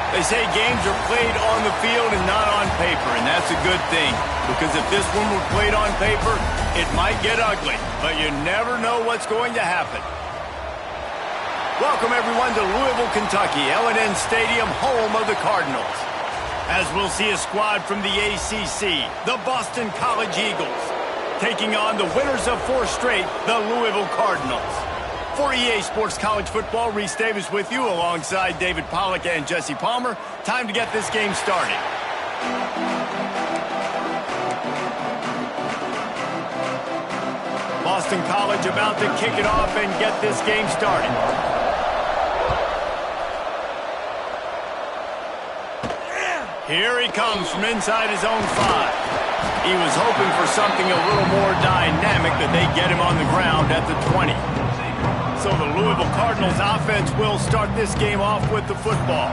They say games are played on the field and not on paper, and that's a good thing. Because if this one were played on paper, it might get ugly. But you never know what's going to happen. Welcome, everyone, to Louisville, Kentucky, L&N Stadium, home of the Cardinals. As we'll see a squad from the ACC, the Boston College Eagles, taking on the winners of 4 straight, the Louisville Cardinals. For EA Sports College Football, Reese Davis with you alongside David Pollack and Jesse Palmer. Time to get this game started. Boston College about to kick it off and get this game started. Here he comes from inside his own 5. He was hoping for something a little more dynamic, that they get him on the ground at the 20. So the Louisville Cardinals offense will start this game off with the football.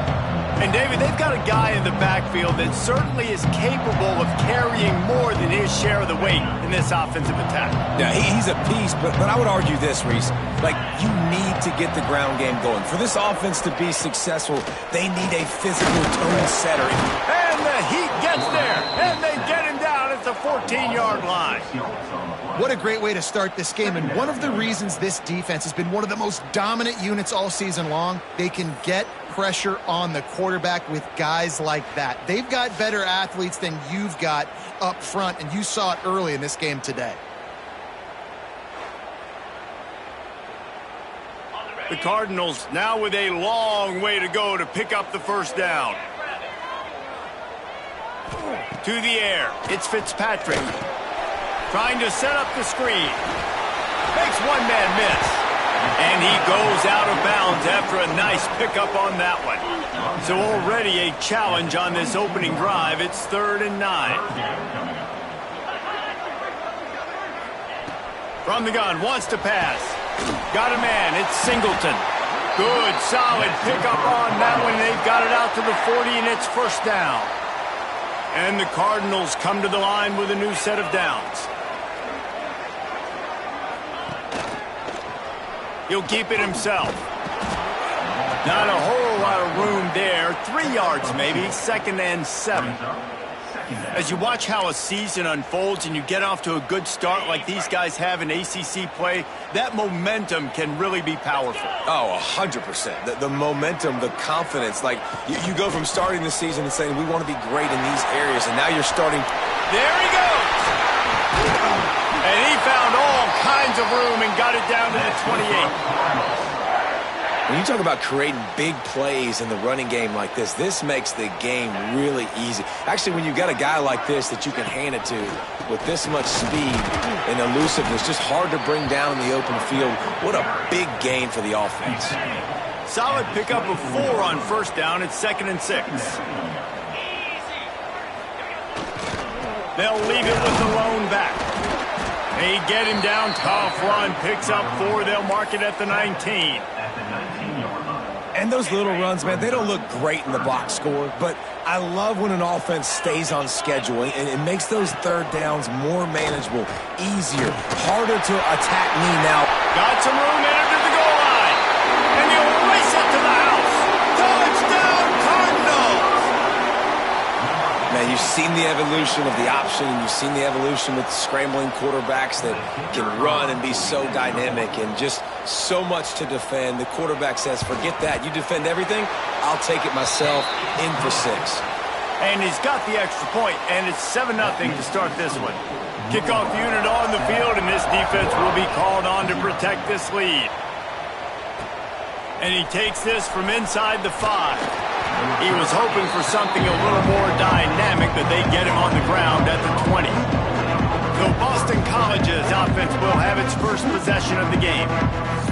And David, they've got a guy in the backfield that certainly is capable of carrying more than his share of the weight in this offensive attack. Yeah, he's a piece, but I would argue this, Reese. Like, you need to get the ground game going. For this offense to be successful, they need a physical tone setter. And the Heat gets there, and they get him down at the 14-yard line. What a great way to start this game, and one of the reasons this defense has been one of the most dominant units all season long, they can get pressure on the quarterback with guys like that. They've got better athletes than you've got up front, and you saw it early in this game today. The Cardinals now with a long way to go to pick up the first down. To the air, it's Fitzpatrick. Trying to set up the screen. Makes one man miss. And he goes out of bounds after a nice pickup on that one. So already a challenge on this opening drive. It's 3rd and 9. From the gun, wants to pass. Got a man, it's Singleton. Good, solid pickup on that one. They've got it out to the 40, and it's first down. And the Cardinals come to the line with a new set of downs. He'll keep it himself. Not a whole lot of room there. 3 yards maybe, 2nd and 7. As you watch how a season unfolds and you get off to a good start like these guys have in ACC play, that momentum can really be powerful. Oh, 100%. The momentum, the confidence. Like, you go from starting the season and saying, we want to be great in these areas, and now you're starting. There he goes! And he found all kinds of room and got it down to the 28. When you talk about creating big plays in the running game like this makes the game really easy. Actually, when you've got a guy like this that you can hand it to with this much speed and elusiveness, just hard to bring down in the open field. What a big gain for the offense. Solid pickup of 4 on first down. It's 2nd and 6. They'll leave it with the lone back. They get him down. Tough run. Picks up 4. They'll mark it at the 19. And those little runs, man, they don't look great in the box score, but I love when an offense stays on schedule, and it makes those third downs more manageable, easier, harder to attack me now. Got some room entered to the goal line, and he'll race it to the house. Touchdown, Cardinals! Man, you've seen the evolution of the option, and you've seen the evolution with scrambling quarterbacks that can run and be so dynamic and just so much to defend. The quarterback says, forget that. You defend everything, I'll take it myself. In for 6. And he's got the extra point, and it's 7-0 to start this one. Kickoff unit on the field, and this defense will be called on to protect this lead. And he takes this from inside the 5. He was hoping for something a little more dynamic, but they get him on the ground at the 20. So Boston College's offense will have its first possession of the game.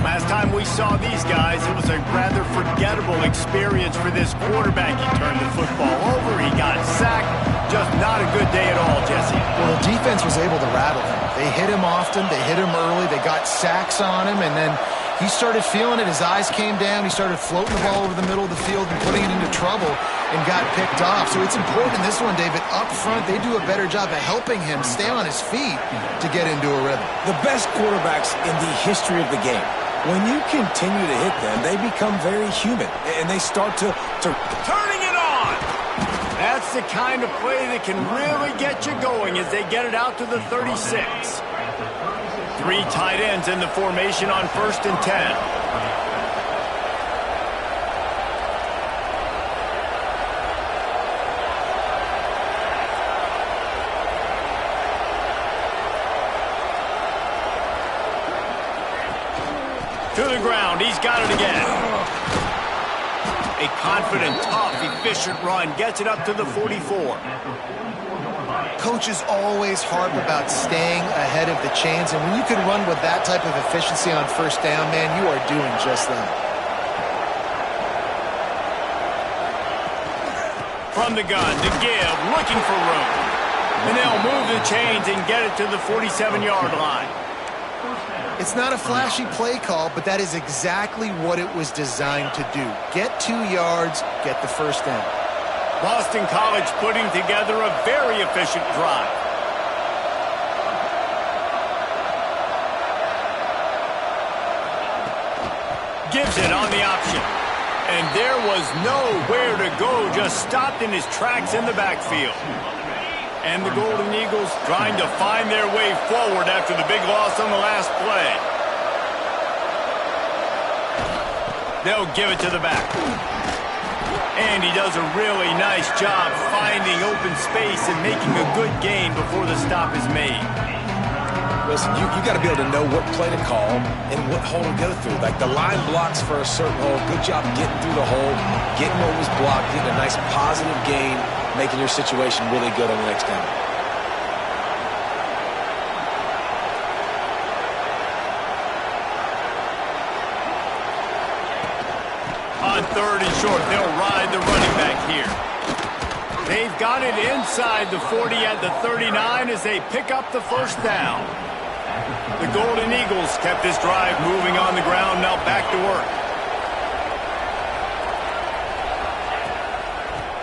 Last time we saw these guys, it was a rather forgettable experience for this quarterback. He turned the football over, he got sacked. Just not a good day at all, Jesse. Well, the defense was able to rattle him. They hit him often, they hit him early, they got sacks on him, and then he started feeling it. His eyes came down. He started floating the ball over the middle of the field and putting it into trouble and got picked off. So it's important in this one, David. Up front, they do a better job of helping him stay on his feet to get into a rhythm. The best quarterbacks in the history of the game, when you continue to hit them, they become very human, and they start to turning it That's the kind of play that can really get you going as they get it out to the 36. 3 tight ends in the formation on 1st and 10. To the ground, he's got it again. A confident, tough, efficient run gets it up to the 44. Coaches always harp about staying ahead of the chains, and when you can run with that type of efficiency on 1st down, man, you are doing just that. From the gun to give, looking for room. And they'll move the chains and get it to the 47-yard line. It's not a flashy play call, but that is exactly what it was designed to do. Get 2 yards, get the 1st down. Boston College putting together a very efficient drive. Gives it on the option. And there was nowhere to go, just stopped in his tracks in the backfield. And the Golden Eagles trying to find their way forward after the big loss on the last play. They'll give it to the back. And he does a really nice job finding open space and making a good gain before the stop is made. Listen, you got to be able to know what play to call and what hole to go through. Like the line blocks for a certain hole. Good job getting through the hole, getting what was blocked, getting a nice positive gain, making your situation really good on the next down. On 3rd and short, they'll ride the running back here. They've got it inside the 40 at the 39 as they pick up the 1st down. The Golden Eagles kept this drive moving on the ground, now back to work.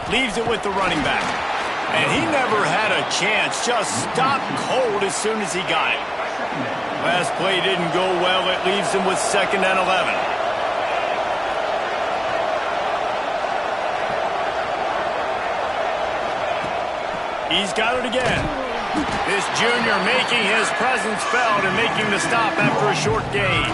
Leaves it with the running back. And he never had a chance, just stopped cold as soon as he got it. Last play didn't go well, it leaves him with 2nd and 11. He's got it again. This junior making his presence felt and making the stop after a short gain.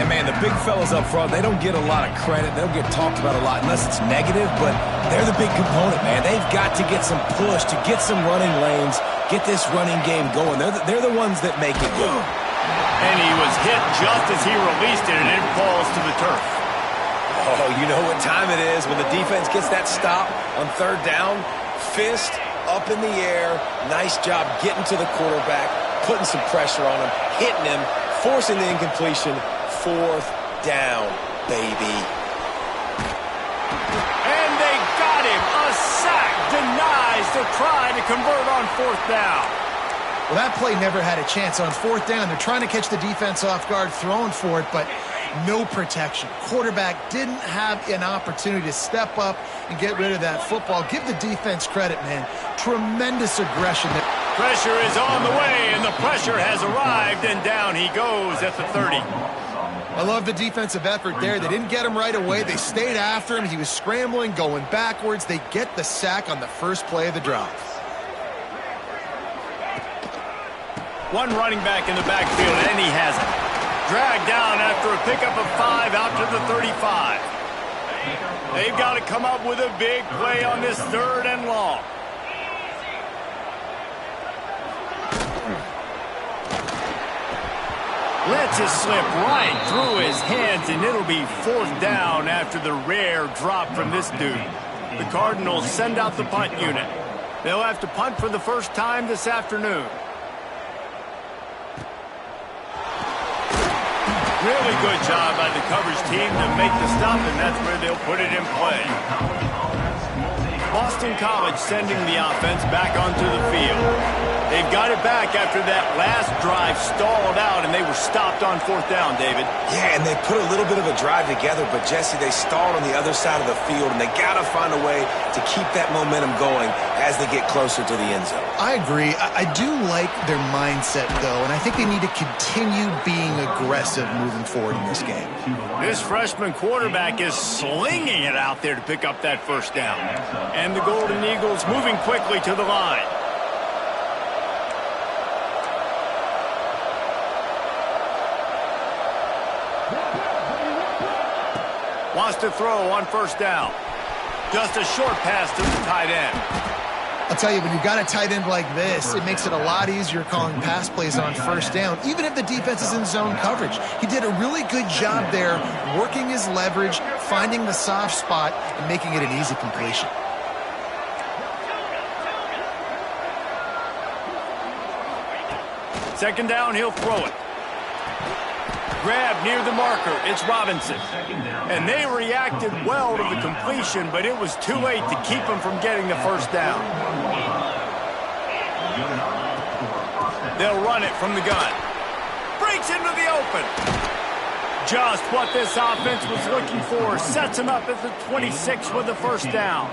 And, man, the big fellas up front, they don't get a lot of credit. They don't get talked about a lot unless it's negative, but they're the big component, man. They've got to get some push, to get some running lanes, get this running game going. They're the ones that make it go. And he was hit just as he released it, and it falls to the turf. Oh, you know what time it is when the defense gets that stop on 3rd down. Fist up in the air. Nice job getting to the quarterback, putting some pressure on him, hitting him, forcing the incompletion. 4th down, baby. And they got him. A sack denies the try to convert on 4th down. Well, that play never had a chance on 4th down. They're trying to catch the defense off guard, throwing for it, but no protection. Quarterback didn't have an opportunity to step up and get rid of that football. Give the defense credit, man. Tremendous aggression. Pressure is on the way, and the pressure has arrived, and down he goes at the 30. I love the defensive effort there. They didn't get him right away. They stayed after him. He was scrambling, going backwards. They get the sack on the first play of the drive. One running back in the backfield, and he has it. Dragged down after a pickup of 5 out to the 35. They've got to come up with a big play on this 3rd and long. Lets it slip right through his hands, and it'll be 4th down after the rare drop from this dude. The Cardinals send out the punt unit. They'll have to punt for the first time this afternoon. Really good job by the coverage team to make the stop, and that's where they'll put it in play. Boston College sending the offense back onto the field. They've got it back after that last drive stalled out, and they were stopped on 4th down, David. Yeah, and they put a little bit of a drive together, but, Jesse, they stalled on the other side of the field, and they got to find a way to keep that momentum going as they get closer to the end zone. I agree. I do like their mindset, though, and I think they need to continue being aggressive moving forward in this game. This freshman quarterback is slinging it out there to pick up that 1st down. And the Golden Eagles moving quickly to the line. Wants to throw on 1st down. Just a short pass to the tight end. I'll tell you, when you've got a tight end like this, it makes it a lot easier calling pass plays on 1st down, even if the defense is in zone coverage. He did a really good job there, working his leverage, finding the soft spot, and making it an easy completion. Second down, he'll throw it. Grab near the marker. It's Robinson. And they reacted well to the completion, but it was too late to keep him from getting the 1st down. They'll run it from the gun. Breaks into the open. Just what this offense was looking for. Sets him up at the 26 with the 1st down.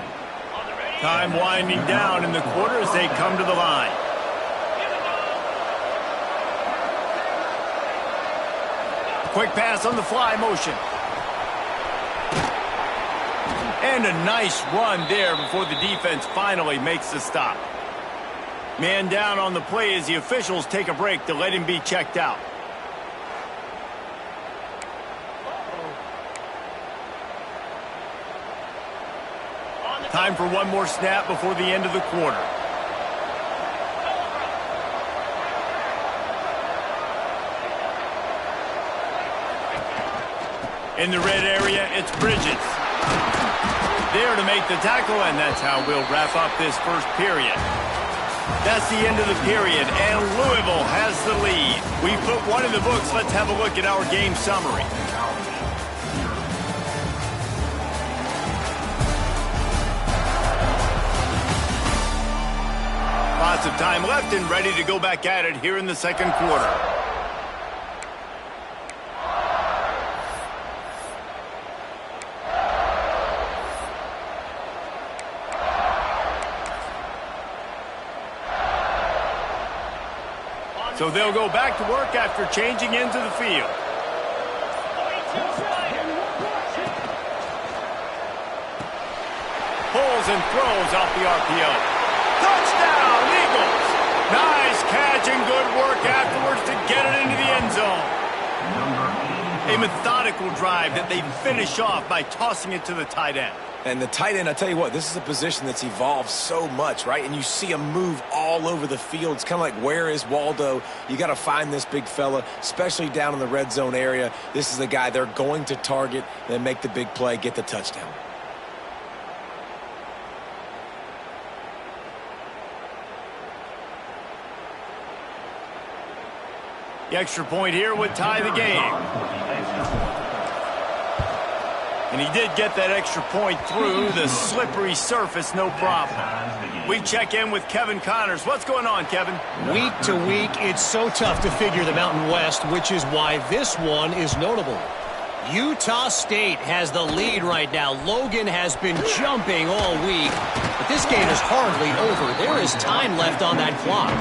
Time winding down in the quarter as they come to the line. Quick pass on the fly motion. And a nice run there before the defense finally makes the stop. Man down on the play as the officials take a break to let him be checked out. Time for one more snap before the end of the quarter. In the red area, it's Bridges. There to make the tackle, and that's how we'll wrap up this first period. That's the end of the period, and Louisville has the lead. We put one in the books. Let's have a look at our game summary. Lots of time left and ready to go back at it here in the second quarter. So they'll go back to work after changing into the field. Pulls and throws off the RPO. Touchdown, Eagles! Nice catch and good work afterwards to get it into the end zone. A methodical drive that they finish off by tossing it to the tight end. And the tight end, I tell you what, this is a position that's evolved so much, right? And you see him move all over the field. It's kind of like, where is Waldo? You got to find this big fella, especially down in the red zone area. This is the guy they're going to target, then make the big play, get the touchdown. The extra point here would tie the game. And he did get that extra point through the slippery surface, no problem. We check in with Kevin Connors. What's going on, Kevin? Week to week, it's so tough to figure the Mountain West, which is why this one is notable. Utah State has the lead right now. Logan has been jumping all week, but this game is hardly over. There is time left on that clock.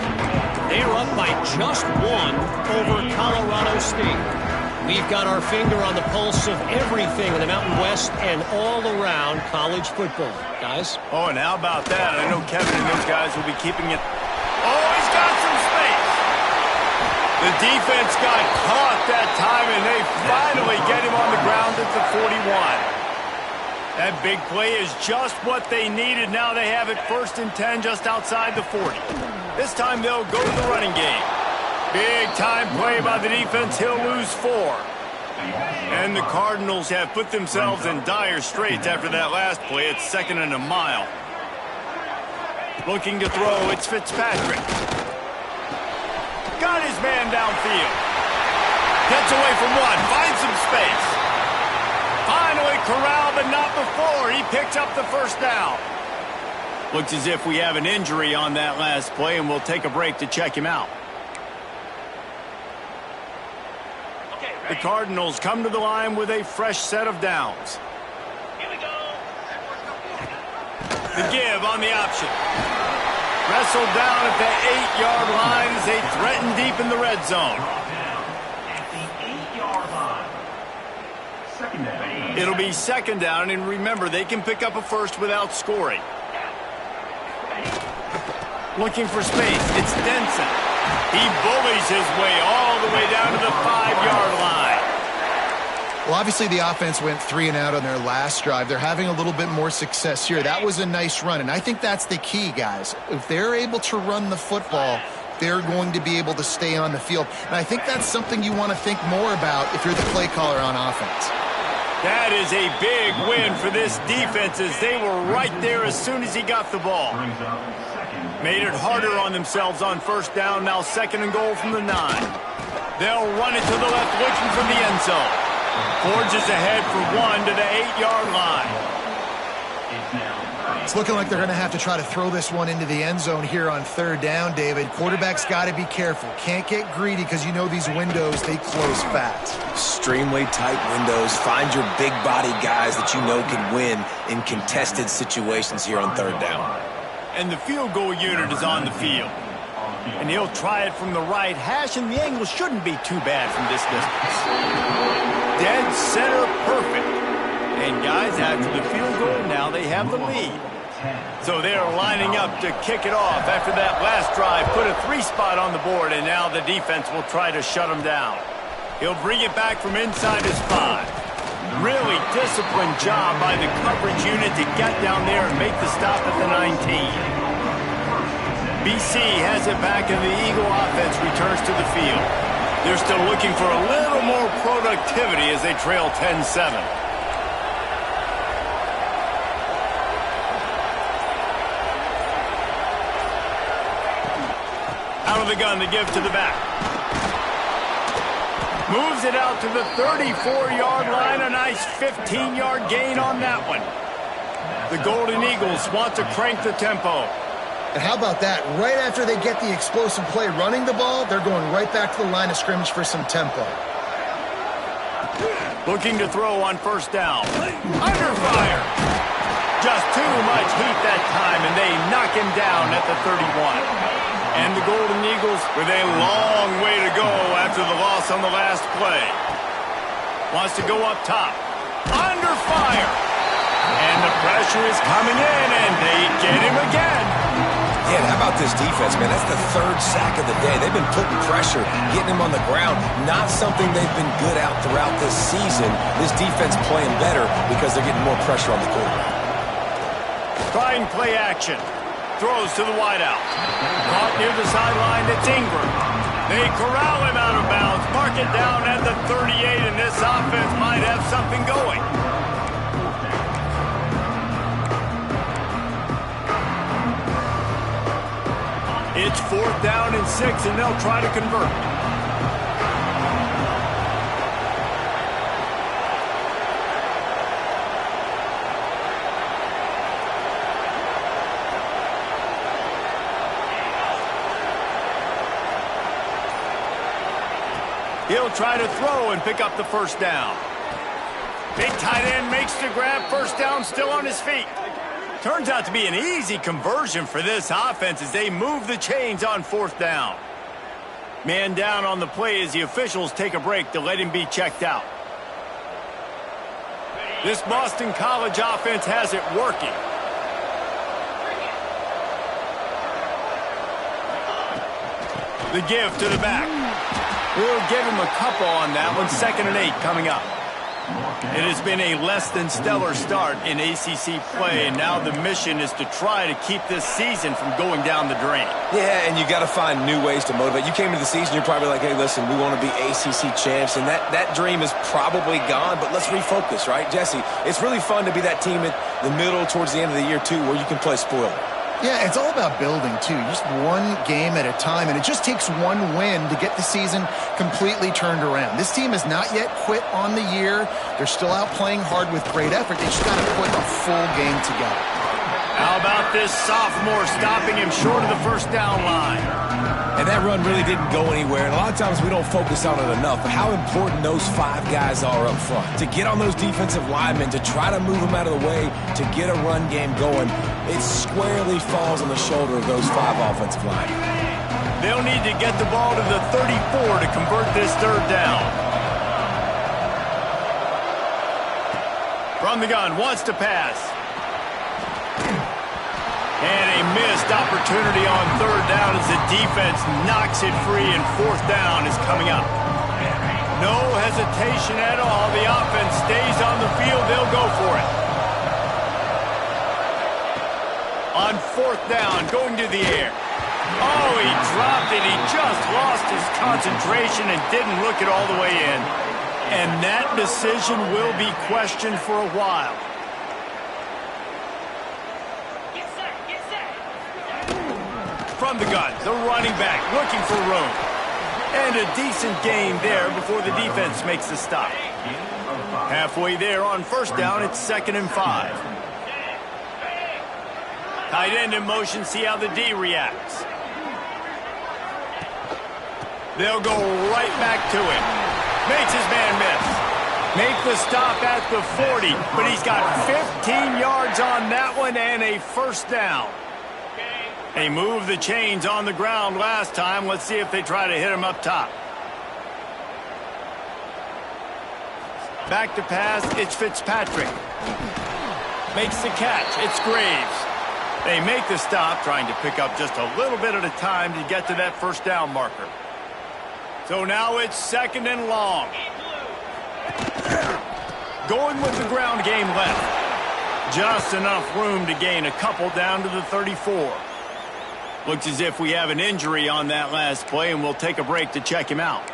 They are up by just one over Colorado State. We've got our finger on the pulse of everything in the Mountain West and all around college football. Guys? Oh, and how about that? I know Kevin and those guys will be keeping it. Oh, he's got some space. The defense got caught that time, and they finally get him on the ground at the 41. That big play is just what they needed. Now they have it 1st and 10 just outside the 40. This time they'll go to the running game. Big time play by the defense. He'll lose 4. And the Cardinals have put themselves in dire straits after that last play. It's 2nd and a mile. Looking to throw, it's Fitzpatrick. Got his man downfield. Gets away from one, finds some space. Finally corralled, but not before. He picks up the 1st down. Looks as if we have an injury on that last play, and we'll take a break to check him out. The Cardinals come to the line with a fresh set of downs. Here we go. The give on the option. Wrestled down at the 8-yard line as they threaten deep in the red zone. At the 8-yard line. Second down. It'll be second down, and remember, they can pick up a first without scoring. Looking for space. It's Denson. He bullies his way all the way down to the 5-yard line. Well, obviously the offense went 3 and out on their last drive. They're having a little bit more success here. That was a nice run, and I think that's the key, guys. If they're able to run the football, they're going to be able to stay on the field. And I think that's something you want to think more about if you're the play caller on offense. That is a big win for this defense as they were right there as soon as he got the ball. Made it harder on themselves on first down, now second and goal from the 9. They'll run it to the left looking for the end zone. Forges ahead for 1 to the 8-yard line. It's looking like they're going to have to try to throw this one into the end zone here on third down, David. Quarterback's got to be careful. Can't get greedy because you know these windows, they close fast. Extremely tight windows. Find your big body guys that you know can win in contested situations here on third down. And the field goal unit is on the field. And he'll try it from the right hash, and the angle shouldn't be too bad from this distance. Dead center perfect. And guys, after the field goal, now they have the lead. So they're lining up to kick it off. After that last drive, put a 3-spot on the board, and now the defense will try to shut him down. He'll bring it back from inside his 5. Really disciplined job by the coverage unit to get down there and make the stop at the 19. BC has it back, and the Eagle offense returns to the field. They're still looking for a little more productivity as they trail 10-7. Out of the gun, the give to the back. Moves it out to the 34-yard line. A nice 15-yard gain on that one. The Golden Eagles want to crank the tempo. And how about that? Right after they get the explosive play running the ball, they're going right back to the line of scrimmage for some tempo. Looking to throw on first down. Under fire. Just too much heat that time, and they knock him down at the 31. And the Golden Eagles with a long way to go after the loss on the last play. Wants to go up top. Under fire. And the pressure is coming in, and they get him again. Yeah, and how about this defense, man? That's the 3rd sack of the day. They've been putting pressure, getting him on the ground. Not something they've been good at throughout this season. This defense playing better because they're getting more pressure on the quarterback. Trying play action. Throws to the wideout. Caught near the sideline. It's Ingram. They corral him out of bounds. Mark it down at the 38, and this offense might have something going. It's 4th down and 6, and they'll try to convert. He'll try to throw and pick up the first down. Big tight end makes the grab. First down, still on his feet. Turns out to be an easy conversion for this offense as they move the chains on 4th down. Man down on the play as the officials take a break to let him be checked out. This Boston College offense has it working. The give to the back. We'll give him a couple on that one. 2nd and 8 coming up. It has been a less than stellar start in ACC play, and now the mission is to try to keep this season from going down the drain. Yeah, and you got to find new ways to motivate. You came into the season, you're probably like, hey, listen, we want to be ACC champs, and that dream is probably gone, but let's refocus, right, Jesse? It's really fun to be that team at the middle towards the end of the year, too, where you can play spoiler. Yeah, it's all about building, too. Just one game at a time, and it just takes one win to get the season completely turned around. This team has not yet quit on the year. They're still out playing hard with great effort. They just got to put a full game together. How about this sophomore stopping him short of the first down line? And that run really didn't go anywhere. And a lot of times we don't focus on it enough, but how important those 5 guys are up front. To get on those defensive linemen, to try to move them out of the way, to get a run game going, it squarely falls on the shoulder of those 5 offensive linemen. They'll need to get the ball to the 34 to convert this third down. From the gun, wants to pass. And a missed opportunity on third down as the defense knocks it free, and fourth down is coming up. No hesitation at all. The offense stays on the field. They'll go for it. On fourth down, going to the air. Oh, he dropped it. He just lost his concentration and didn't look it all the way in. And that decision will be questioned for a while. From the gun, the running back looking for room. And a decent gain there before the defense makes the stop. Halfway there on first down, it's 2nd and 5. Tight end in motion, see how the D reacts. They'll go right back to him. Makes his man miss. Make the stop at the 40, but he's got 15 yards on that one and a first down. They moved the chains on the ground last time. Let's see if they try to hit him up top. Back to pass, it's Fitzpatrick. Makes the catch, it's Graves. They make the stop, trying to pick up just a little bit at a time to get to that first down marker. So now it's 2nd and long. Going with the ground game left. Just enough room to gain a couple down to the 34. Looks as if we have an injury on that last play, and we'll take a break to check him out.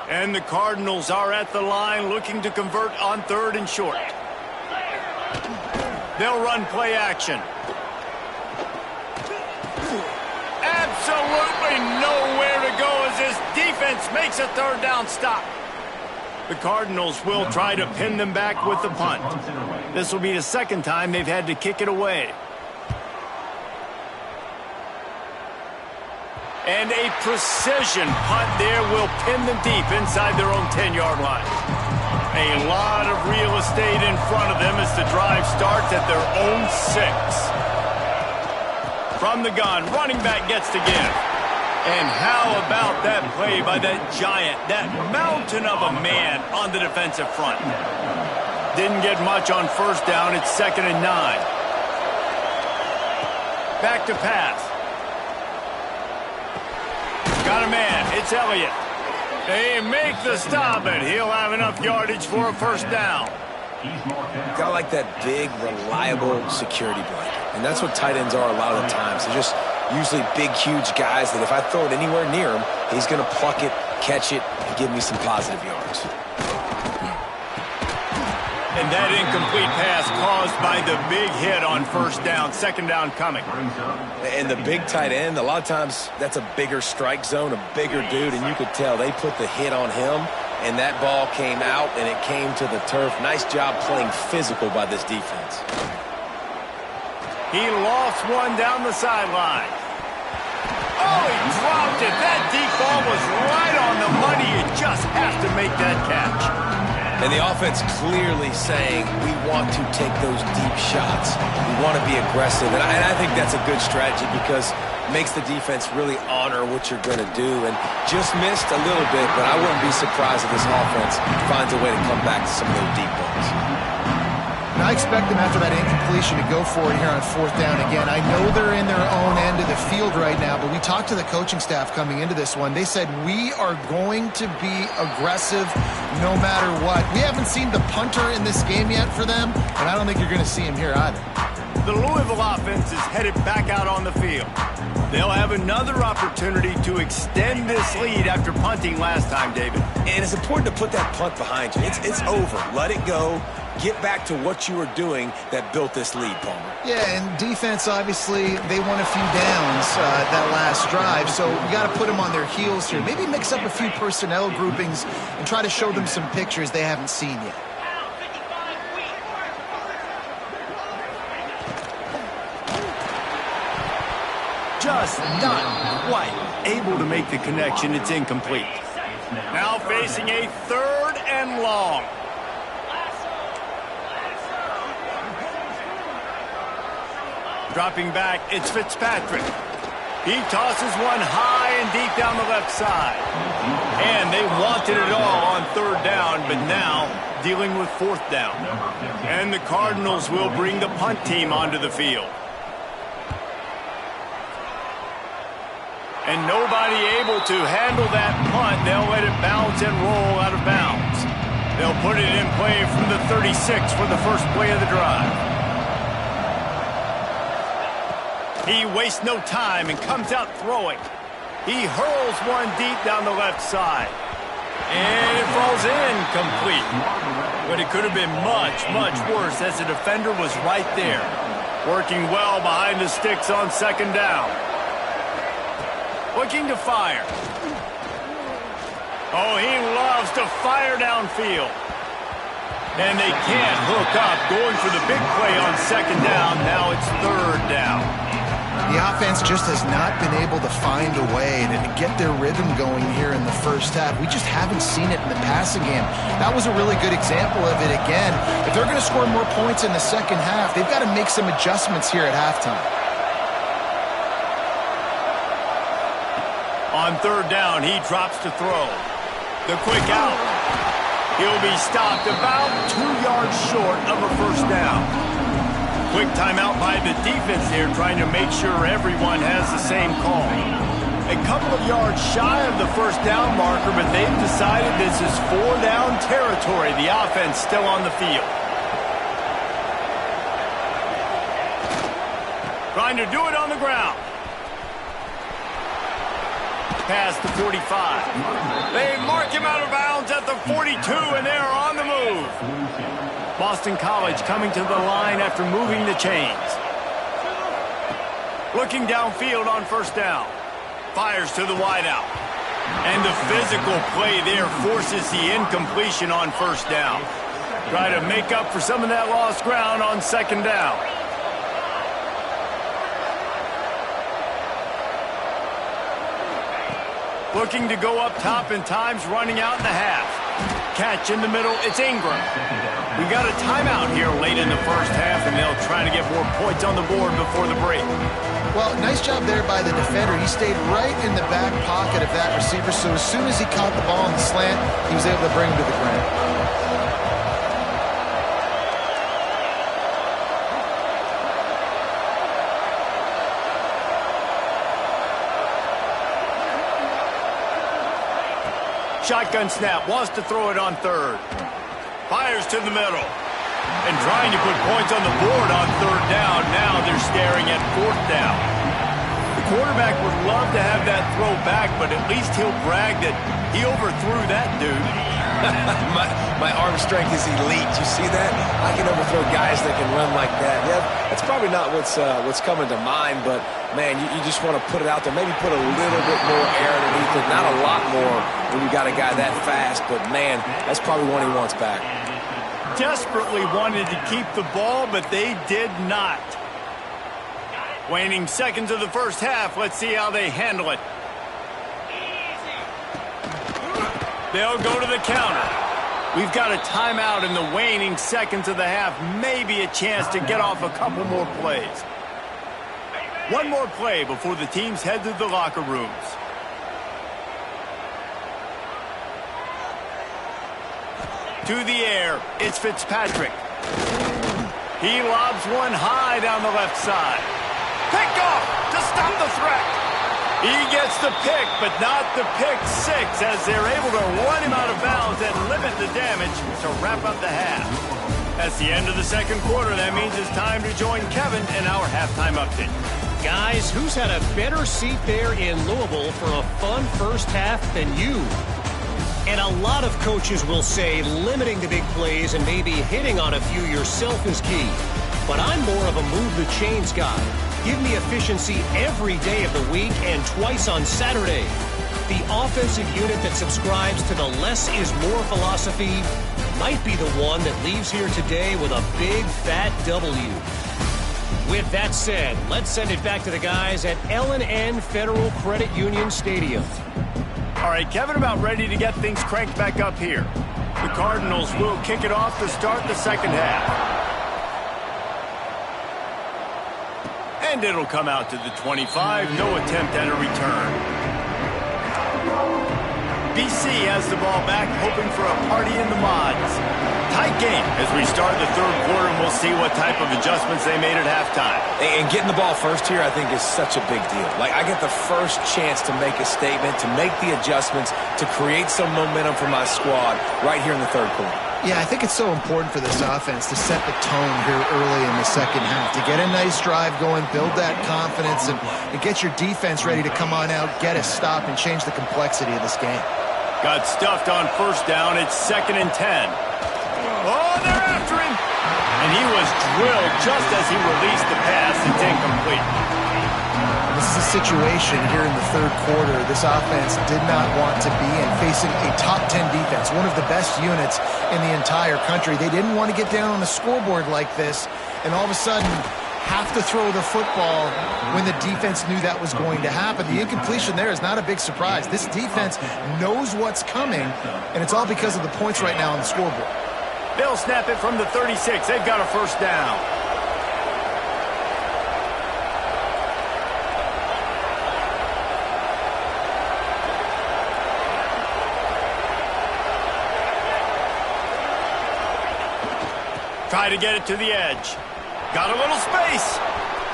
And the Cardinals are at the line looking to convert on 3rd and short. They'll run play action. Absolutely nowhere to go as this defense makes a third down stop. The Cardinals will try to pin them back with the punt. This will be the 2nd time they've had to kick it away. And a precision punt there will pin them deep inside their own 10-yard line. A lot of real estate in front of them as the drive starts at their own 6. From the gun, running back gets to give. And how about that play by that giant, that mountain of a man on the defensive front? Didn't get much on first down. It's 2nd and 9. Back to pass. Got a man. It's Elliott. They make the stop, and he'll have enough yardage for a first down. Got like that big, reliable security blanket. And that's what tight ends are a lot of the times. They're just usually big, huge guys that if I throw it anywhere near him, he's going to pluck it, catch it, and give me some positive yards. And that incomplete pass caused by the big hit on first down. 2nd down coming. And the big tight end, a lot of times that's a bigger strike zone, a bigger dude, and you could tell they put the hit on him, and that ball came out, and it came to the turf. Nice job playing physical by this defense. He lost one down the sideline. Oh, he dropped it. That deep ball was right on the money. You just have to make that catch. And the offense clearly saying, we want to take those deep shots. We want to be aggressive. And I think that's a good strategy because it makes the defense really honor what you're going to do. And just missed a little bit, but I wouldn't be surprised if this offense finds a way to come back to some of those deep balls. And I expect them after that incompletion to go for it here on 4th down again. I know they're in their own end of the field right now, but we talked to the coaching staff coming into this one. They said, we are going to be aggressive no matter what. We haven't seen the punter in this game yet for them, and I don't think you're going to see him here either. The Louisville offense is headed back out on the field. They'll have another opportunity to extend this lead after punting last time, David. And it's important to put that punt behind you. It's over. Let it go. Get back to what you were doing that built this lead, Palmer. Yeah, and defense, obviously, they won a few downs that last drive, so you got to put them on their heels here. Maybe mix up a few personnel groupings and try to show them some pictures they haven't seen yet. Just not quite able to make the connection. It's incomplete. Now facing a 3rd and long. Dropping back, it's Fitzpatrick. He tosses one high and deep down the left side. And they wanted it all on 3rd down, but now dealing with 4th down. And the Cardinals will bring the punt team onto the field. And nobody able to handle that punt. They'll let it bounce and roll out of bounds. They'll put it in play from the 36 for the first play of the drive. He wastes no time and comes out throwing. He hurls one deep down the left side. And it falls in complete. But it could have been much, much worse as the defender was right there. Working well behind the sticks on 2nd down. Looking to fire. Oh, he loves to fire downfield. And they can't hook up. Going for the big play on 2nd down. Now it's 3rd down. The offense just has not been able to find a way to get their rhythm going here in the first half. We just haven't seen it in the passing game. That was a really good example of it again. If they're going to score more points in the second half, they've got to make some adjustments here at halftime. On 3rd down, he drops to throw. The quick out. He'll be stopped about 2 yards short of a 1st down. Quick timeout by the defense there, trying to make sure everyone has the same call. A couple of yards shy of the 1st down marker, but they've decided this is 4 down territory. The offense still on the field. Trying to do it on the ground. Past the 45. They mark him out of bounds at the 42, and they're on the move. Boston College coming to the line after moving the chains. Looking downfield on 1st down. Fires to the wideout. And the physical play there forces the incompletion on 1st down. Try to make up for some of that lost ground on 2nd down. Looking to go up top and time's running out in the half. Catch in the middle, it's Ingram. We got a timeout here late in the first half, and they'll try to get more points on the board before the break. Well, nice job there by the defender. He stayed right in the back pocket of that receiver, so as soon as he caught the ball in the slant, he was able to bring him to the ground. Shotgun snap, wants to throw it on 3rd. Fires to the middle. And trying to put points on the board on 3rd down. Now they're staring at 4th down. The quarterback would love to have that throw back, but at least he'll brag that he overthrew that dude. my arm strength is elite. You see that? I can overthrow guys that can run like that. Yeah, that's probably not what's coming to mind, but man, you just want to put it out there. Maybe put a little bit more air underneath it. Not a lot more when you got a guy that fast, but man, that's probably one he wants back. Desperately wanted to keep the ball, but they did not. Waning seconds of the first half. Let's see how they handle it. They'll go to the counter. We've got a timeout in the waning seconds of the half. Maybe a chance to get off a couple more plays. One more play before the teams head to the locker rooms. To the air, it's Fitzpatrick. He lobs one high down the left side. Picked off to stop the threat. He gets the pick, but not the pick six, as they're able to run him out of bounds and limit the damage to wrap up the half. That's the end of the second quarter. That means it's time to join Kevin in our halftime update. Guys, who's had a better seat there in Louisville for a fun first half than you? And a lot of coaches will say limiting the big plays and maybe hitting on a few yourself is key. But I'm more of a move the chains guy. Give me efficiency every day of the week and twice on Saturday. The offensive unit that subscribes to the less is more philosophy might be the one that leaves here today with a big fat W. With that said, let's send it back to the guys at L&N Federal Credit Union Stadium. All right, Kevin, about ready to get things cranked back up here. The Cardinals will kick it off to start the second half. And it'll come out to the 25. No attempt at a return. BC has the ball back, hoping for a party in the mods. Tight game as we start the third quarter, and we'll see what type of adjustments they made at halftime. And getting the ball first here, I think, is such a big deal. Like, I get the first chance to make a statement, to make the adjustments, to create some momentum for my squad right here in the third quarter. Yeah, I think it's so important for this offense to set the tone here early in the second half, to get a nice drive going, build that confidence, and get your defense ready to come on out, get a stop, and change the complexity of this game. Got stuffed on first down. It's 2nd and 10. Oh, they're after him. And he was drilled just as he released the pass. It's incomplete. This is a situation here in the third quarter this offense did not want to be in, facing a top 10 defense, one of the best units in the entire country. They didn't want to get down on the scoreboard like this, and all of a sudden have to throw the football when the defense knew that was going to happen. The incompletion there is not a big surprise. This defense knows what's coming, and it's all because of the points right now on the scoreboard. They'll snap it from the 36. They've got a first down. Try to get it to the edge. Got a little space.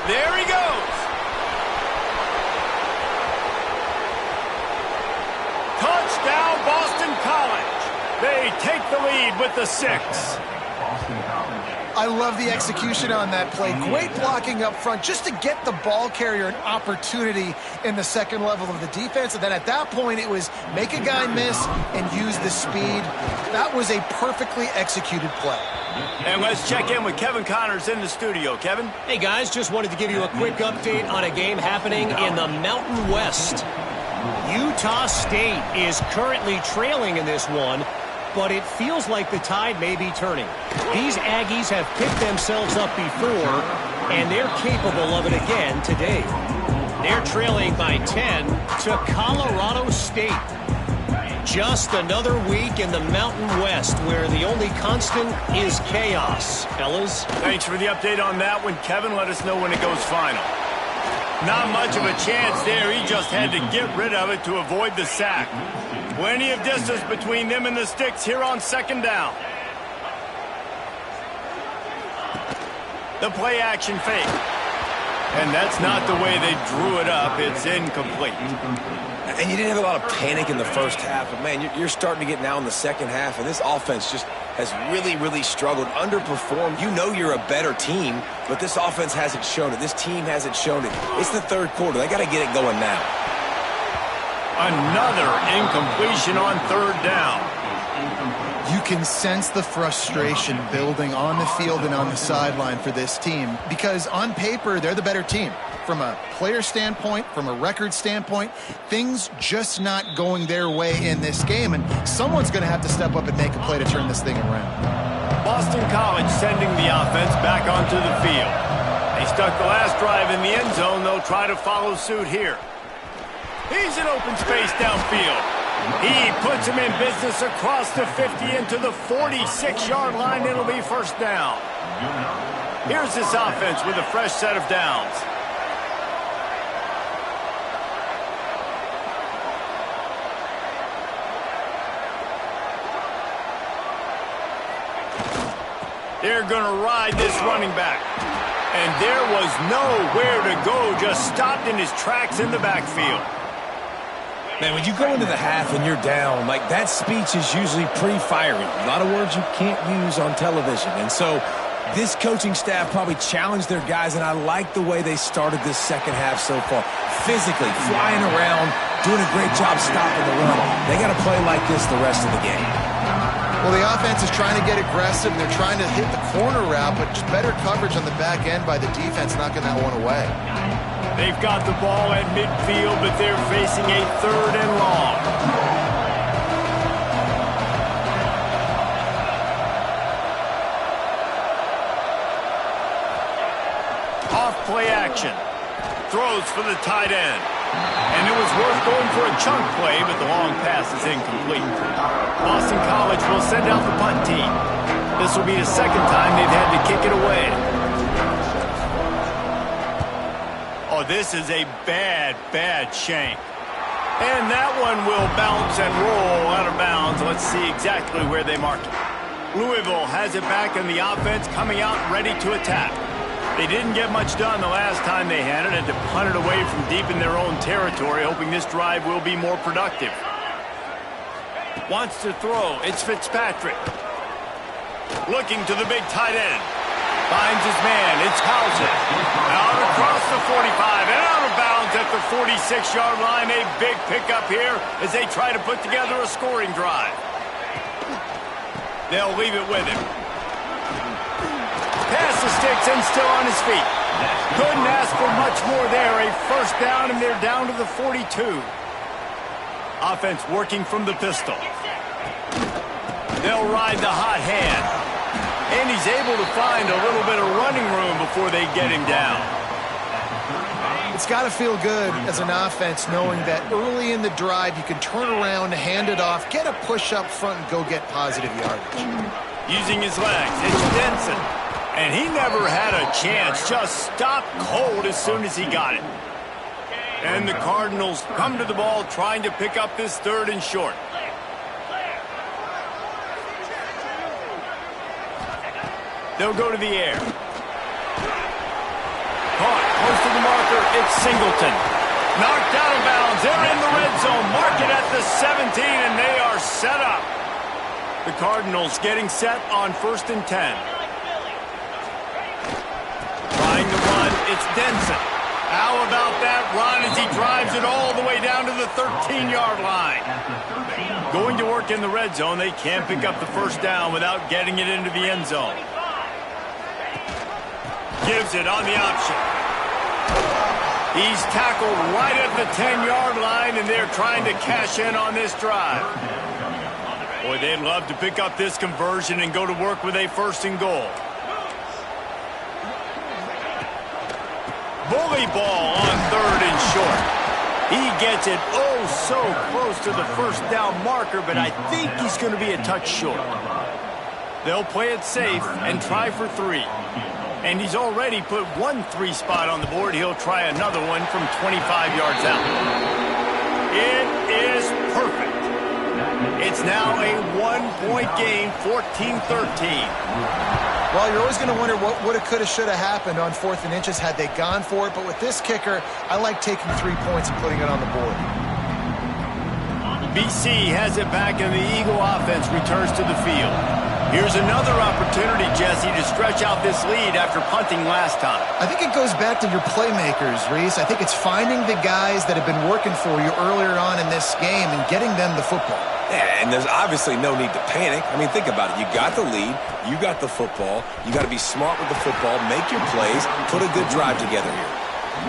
There he goes. Touchdown, Boston College. They take the lead with the 6. I love the execution on that play. Great blocking up front just to get the ball carrier an opportunity in the second level of the defense. And then at that point, it was make a guy miss and use the speed. That was a perfectly executed play. And let's check in with Kevin Connors in the studio. Kevin? Hey, guys, just wanted to give you a quick update on a game happening in the Mountain West. Utah State is currently trailing in this one, but it feels like the tide may be turning. These Aggies have picked themselves up before, and they're capable of it again today. They're trailing by 10 to Colorado State. Just another week in the Mountain West where the only constant is chaos, fellas. Thanks for the update on that one, Kevin. Let us know when it goes final. Not much of a chance there. He just had to get rid of it to avoid the sack. Plenty of distance between them and the sticks here on 2nd down. The play action fake. And that's not the way they drew it up. It's incomplete. And you didn't have a lot of panic in the first half, but, man, you're starting to get now in the second half, and this offense just has really, really struggled, underperformed. You know you're a better team, but this offense hasn't shown it. This team hasn't shown it. It's the third quarter. They got to get it going now. Another incompletion on 3rd down. You can sense the frustration building on the field and on the sideline for this team because on paper, they're the better team. From a player standpoint, from a record standpoint, things just not going their way in this game, and someone's going to have to step up and make a play to turn this thing around. Boston College sending the offense back onto the field. They stuck the last drive in the end zone. They'll try to follow suit here. He's in open space downfield. He puts him in business across the 50 into the 46-yard line. It'll be first down. Here's this offense with a fresh set of downs. They're going to ride this running back. And there was nowhere to go, just stopped in his tracks in the backfield. Man, when you go into the half and you're down, like that speech is usually pretty fiery. A lot of words you can't use on television. And so this coaching staff probably challenged their guys, and I like the way they started this second half so far. Physically, flying around, doing a great job stopping the run. They got to play like this the rest of the game. Well, the offense is trying to get aggressive. They're trying to hit the corner route, but just better coverage on the back end by the defense knocking that one away. They've got the ball at midfield, but they're facing a 3rd and long. Off play action. Throws for the tight end. And it was worth going for a chunk play, but the long pass is incomplete. Boston College will send out the punt team. This will be the second time they've had to kick it away. Oh, this is a bad, bad shank. And that one will bounce and roll out of bounds. Let's see exactly where they mark it. Louisville has it back in the offense, coming out ready to attack. They didn't get much done the last time they had it, and to punt it away from deep in their own territory, hoping this drive will be more productive. Wants to throw. It's Fitzpatrick. Looking to the big tight end. Finds his man. It's Hauser. Out across the 45 and out of bounds at the 46-yard line. A big pickup here as they try to put together a scoring drive. They'll leave it with him. Pass the sticks and still on his feet. Couldn't ask for much more there. A first down, and they're down to the 42. Offense working from the pistol. They'll ride the hot hand. And he's able to find a little bit of running room before they get him down. It's got to feel good as an offense knowing that early in the drive you can turn around, hand it off, get a push up front, and go get positive yardage. Using his legs, it's Denson. And he never had a chance, just stopped cold as soon as he got it. And the Cardinals come to the ball trying to pick up this 3rd and short. They'll go to the air. Caught close to the marker, it's Singleton. Knocked out of bounds, they're in the red zone. Mark it at the 17, and they are set up. The Cardinals getting set on 1st and 10. Trying to run, it's Denson. How about that run as he drives it all the way down to the 13-yard line? Going to work in the red zone, they can't pick up the first down without getting it into the end zone. Gives it on the option. He's tackled right at the 10-yard line, and they're trying to cash in on this drive. Boy, they'd love to pick up this conversion and go to work with a 1st and goal. Bully ball on 3rd and short. He gets it oh so close to the first down marker, but I think he's going to be a touch short. They'll play it safe and try for 3. And he's already put 1 3 spot on the board. He'll try another one from 25 yards out. It is perfect. It's now a 1-point game, 14-13. Well, you're always going to wonder what woulda, coulda, shoulda happened on 4th and inches had they gone for it. But with this kicker, I like taking 3 points and putting it on the board. BC has it back, and the Eagle offense returns to the field. Here's another opportunity, Jesse, to stretch out this lead after punting last time. I think it goes back to your playmakers, Reese. I think it's finding the guys that have been working for you earlier on in this game and getting them the football. Yeah, and there's obviously no need to panic. I mean, think about it. You got the lead. You got the football. You got to be smart with the football, make your plays, put a good drive together here.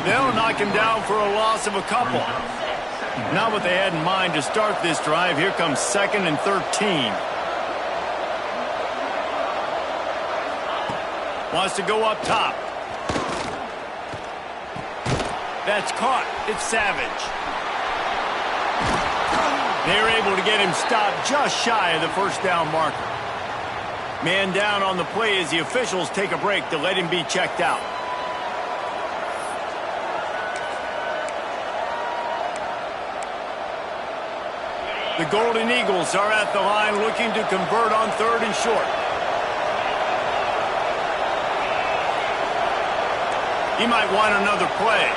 They'll knock him down for a loss of a couple. Not what they had in mind to start this drive. Here comes 2nd and 13. Wants to go up top. That's caught. It's Savage. They're able to get him stopped just shy of the first down marker. Man down on the play as the officials take a break to let him be checked out. The Golden Eagles are at the line looking to convert on 3rd and short. He might want another play.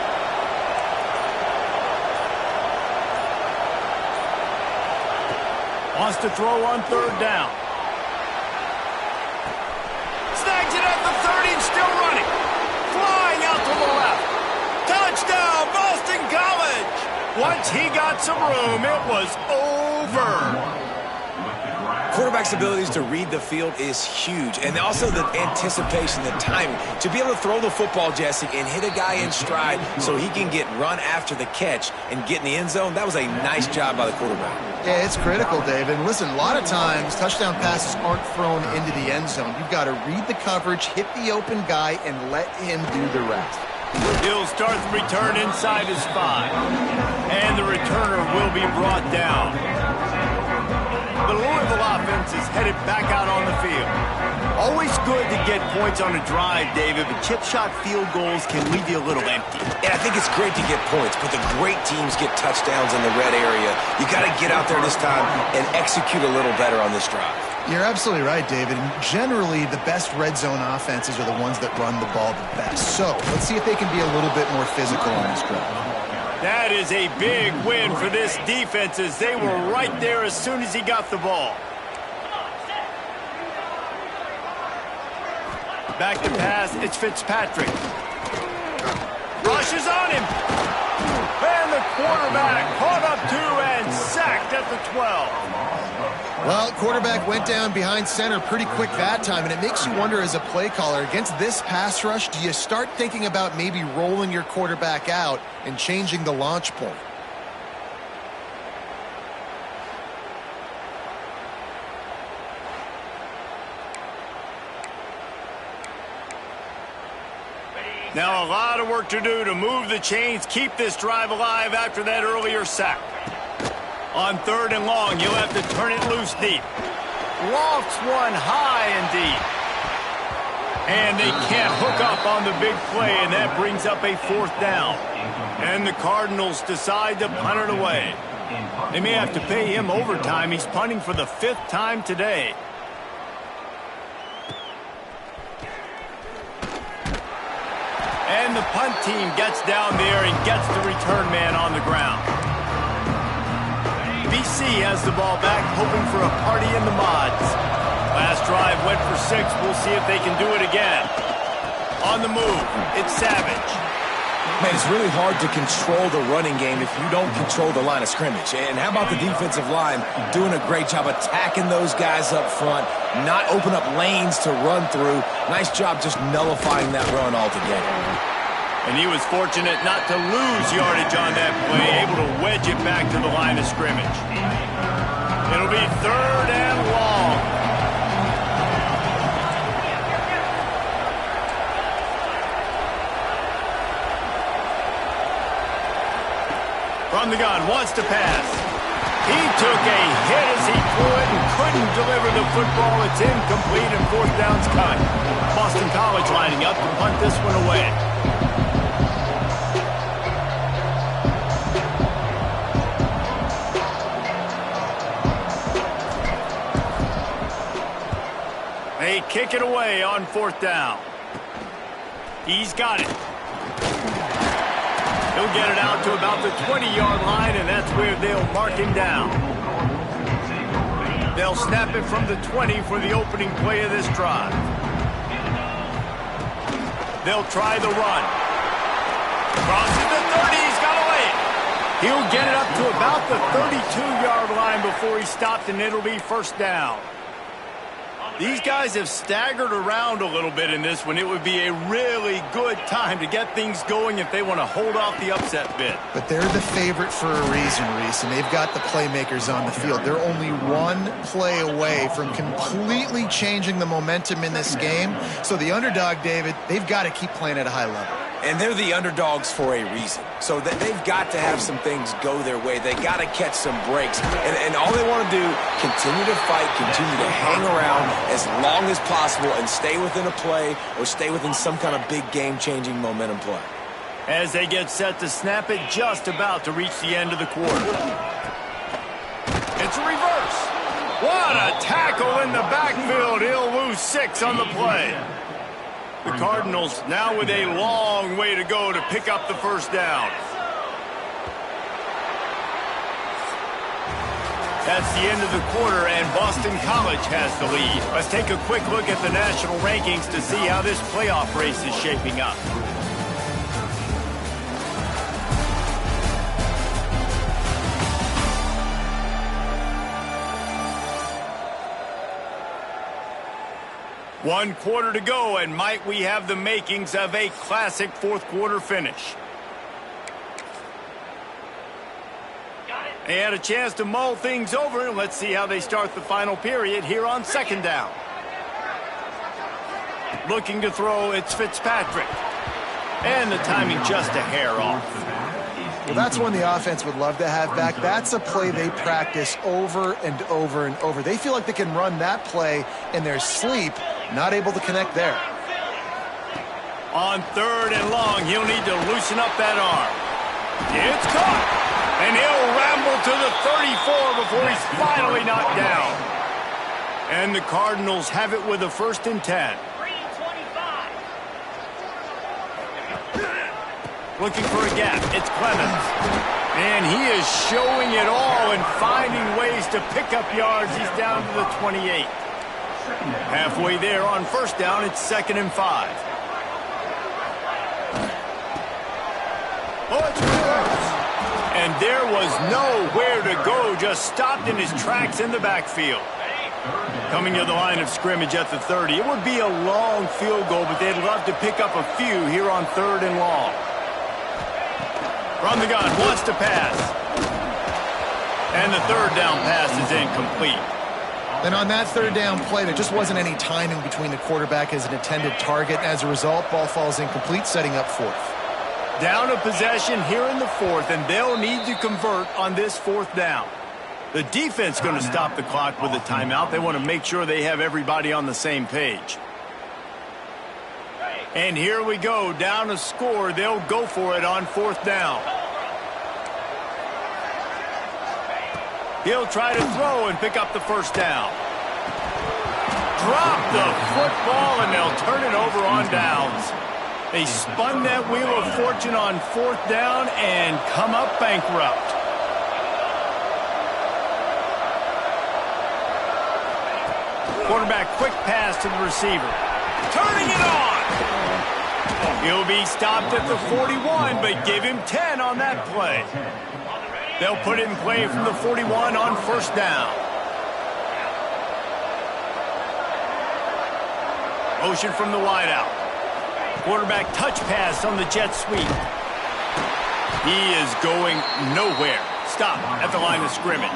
Wants to throw on third down. Snags it at the 30 and still running. Flying out to the left. Touchdown, Boston College! Once he got some room, it was over. Quarterback's abilities to read the field is huge, and also the anticipation, the timing. To be able to throw the football, Jesse, and hit a guy in stride so he can get run after the catch and get in the end zone, that was a nice job by the quarterback. Yeah, it's critical, David. And listen, a lot of times touchdown passes aren't thrown into the end zone. You've got to read the coverage, hit the open guy, and let him do the rest. He'll start the return inside his 5. And the returner will be brought down. The Louisville offense is headed back out on the field. Always good to get points on a drive, David, but chip shot field goals can leave you a little empty. Yeah, I think it's great to get points, but the great teams get touchdowns in the red area. You got to get out there this time and execute a little better on this drive. You're absolutely right, David. And generally, the best red zone offenses are the ones that run the ball the best. So let's see if they can be a little bit more physical on this drive. That is a big win for this defense as they were right there as soon as he got the ball. Back to pass, it's Fitzpatrick. Rushes on him. And the quarterback caught up 2 and sacked at the 12. Well, quarterback went down behind center pretty quick that time, and it makes you wonder as a play caller, against this pass rush, do you start thinking about maybe rolling your quarterback out and changing the launch point? Now a lot of work to do to move the chains, keep this drive alive after that earlier sack. On 3rd and long, you'll have to turn it loose deep. Lofts one high and deep. And they can't hook up on the big play, and that brings up a 4th down. And the Cardinals decide to punt it away. They may have to pay him overtime. He's punting for the 5th time today. And the punt team gets down there and gets the return man on the ground. BC has the ball back, hoping for a party in the mods. Last drive went for 6. We'll see if they can do it again. On the move, it's Savage. Man, it's really hard to control the running game if you don't control the line of scrimmage. And how about the defensive line doing a great job attacking those guys up front, not open up lanes to run through. Nice job just nullifying that run altogether. And he was fortunate not to lose yardage on that play, able to wedge it back to the line of scrimmage. It'll be 3rd and long. From the gun, wants to pass. He took a hit as he threw it and couldn't deliver the football. It's incomplete and 4th down's cut. Boston College lining up to punt this one away. They kick it away on 4th down. He's got it. He'll get it out to about the 20-yard line, and that's where they'll mark him down. They'll snap it from the 20 for the opening play of this drive. They'll try the run. Crosses the 30, he's got to lay it. He'll get it up to about the 32-yard line before he stopped, and it'll be 1st down. These guys have staggered around a little bit in this one. It would be a really good time to get things going if they want to hold off the upset bid. But they're the favorite for a reason, Reese, and they've got the playmakers on the field. They're only one play away from completely changing the momentum in this game. So the underdog, David, they've got to keep playing at a high level. And they're the underdogs for a reason. So that they've got to have some things go their way. They got to catch some breaks. And all they want to do, continue to fight, continue to hang around as long as possible and stay within a play or stay within some kind of big game-changing momentum play. As they get set to snap it, just about to reach the end of the quarter. It's a reverse. What a tackle in the backfield. He'll lose 6 on the play. The Cardinals now with a long way to go to pick up the 1st down. That's the end of the quarter, and Boston College has the lead. Let's take a quick look at the national rankings to see how this playoff race is shaping up. One quarter to go, and might we have the makings of a classic fourth quarter finish. They had a chance to mull things over, and let's see how they start the final period here on second down. Looking to throw, it's Fitzpatrick. And the timing just a hair off. Well, that's one the offense would love to have back. That's a play they practice over and over and over. They feel like they can run that play in their sleep, not able to connect there. On third and long, he'll need to loosen up that arm. It's caught. And he'll ramble to the 34 before he's finally knocked down. And the Cardinals have it with a 1st and 10. Looking for a gap. It's Clemens. And he is showing it all and finding ways to pick up yards. He's down to the 28. Halfway there on 1st down, it's 2nd and 5. Oh, it's reverse. And there was nowhere to go, just stopped in his tracks in the backfield. Coming to the line of scrimmage at the 30. It would be a long field goal, but they'd love to pick up a few here on 3rd and long. From the gun, wants to pass. And the 3rd down pass is incomplete. And on that 3rd down play, there just wasn't any timing between the quarterback as an intended target. As a result, ball falls incomplete, setting up 4th. Down a possession here in the 4th, and they'll need to convert on this 4th down. The defense going to stop the clock with a timeout. They want to make sure they have everybody on the same page. And here we go, down a score. They'll go for it on 4th down. He'll try to throw and pick up the 1st down. Drop the football, and they'll turn it over on downs. They spun that wheel of fortune on 4th down and come up bankrupt. Quarterback quick pass to the receiver. Turning it on. He'll be stopped at the 41, but give him 10 on that play. They'll put it in play from the 41 on 1st down. Motion from the wideout. Quarterback touch pass on the jet sweep. He is going nowhere. Stop at the line of scrimmage.